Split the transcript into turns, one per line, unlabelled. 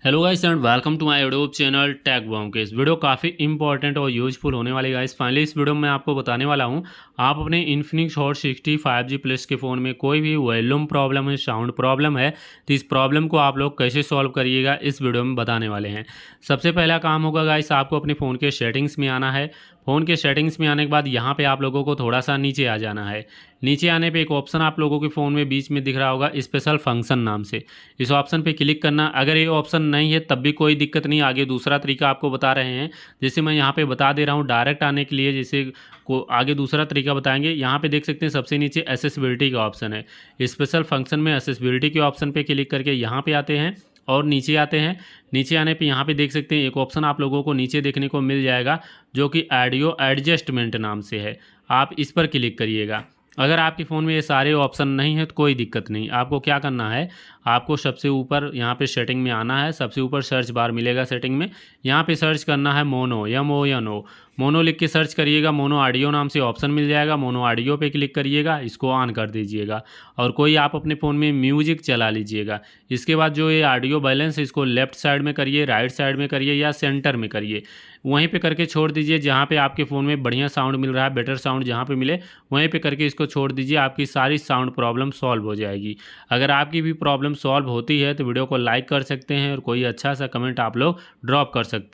Hello guys and welcome to my YouTube channel tech bum के। इस video काफ़ी important और यूजफुल होने वाली गाइस। फाइनली इस वीडियो में मैं आपको बताने वाला हूं, आप अपने इन्फिनिक्स हॉट 60 5G प्लस के फ़ोन में कोई भी वॉल्यूम प्रॉब्लम है, साउंड प्रॉब्लम है, तो इस प्रॉब्लम को आप लोग कैसे सॉल्व करिएगा इस वीडियो में बताने वाले हैं। सबसे पहला काम होगा गाइस, आपको अपने फ़ोन के सेटिंग्स में आना है। फ़ोन के सेटिंग्स में आने के बाद यहाँ पे आप लोगों को थोड़ा सा नीचे आ जाना है। नीचे आने पे एक ऑप्शन आप लोगों के फ़ोन में बीच में दिख रहा होगा स्पेशल फंक्शन नाम से। इस ऑप्शन पे क्लिक करना। अगर ये ऑप्शन नहीं है तब भी कोई दिक्कत नहीं, आगे दूसरा तरीका आपको बता रहे हैं। जैसे मैं यहाँ पे बता दे रहा हूँ डायरेक्ट आने के लिए, जैसे को आगे दूसरा तरीका बताएंगे। यहाँ पे देख सकते हैं सबसे नीचे एसेसिबिलिटी का ऑप्शन है। स्पेशल फंक्शन में एसेसिबिलिटी के ऑप्शन पे क्लिक करके यहाँ पे आते हैं और नीचे आते हैं। नीचे आने पे यहाँ पे देख सकते हैं एक ऑप्शन आप लोगों को नीचे देखने को मिल जाएगा जो कि ऑडियो एडजस्टमेंट नाम से है। आप इस पर क्लिक करिएगा। अगर आपके फ़ोन में ये सारे ऑप्शन नहीं है तो कोई दिक्कत नहीं, आपको क्या करना है, आपको सबसे ऊपर यहाँ पे सेटिंग में आना है। सबसे ऊपर सर्च बार मिलेगा सेटिंग में, यहाँ पे सर्च करना है मोनो, MONO। मोनो लिख के सर्च करिएगा। मोनो ऑडियो नाम से ऑप्शन मिल जाएगा, मोनो ऑडियो पे क्लिक करिएगा, इसको ऑन कर दीजिएगा और कोई आप अपने फ़ोन में म्यूजिक चला लीजिएगा। इसके बाद जो ये ऑडियो बैलेंस है इसको लेफ्ट साइड में करिए, राइट साइड में करिए या सेंटर में करिए, वहीं पे करके छोड़ दीजिए। जहाँ पे आपके फ़ोन में बढ़िया साउंड मिल रहा है, बेटर साउंड जहाँ पे मिले वहीं पे करके इसको छोड़ दीजिए। आपकी सारी साउंड प्रॉब्लम सॉल्व हो जाएगी। अगर आपकी भी प्रॉब्लम सॉल्व होती है तो वीडियो को लाइक कर सकते हैं और कोई अच्छा सा कमेंट आप लोग ड्रॉप कर सकते हैं।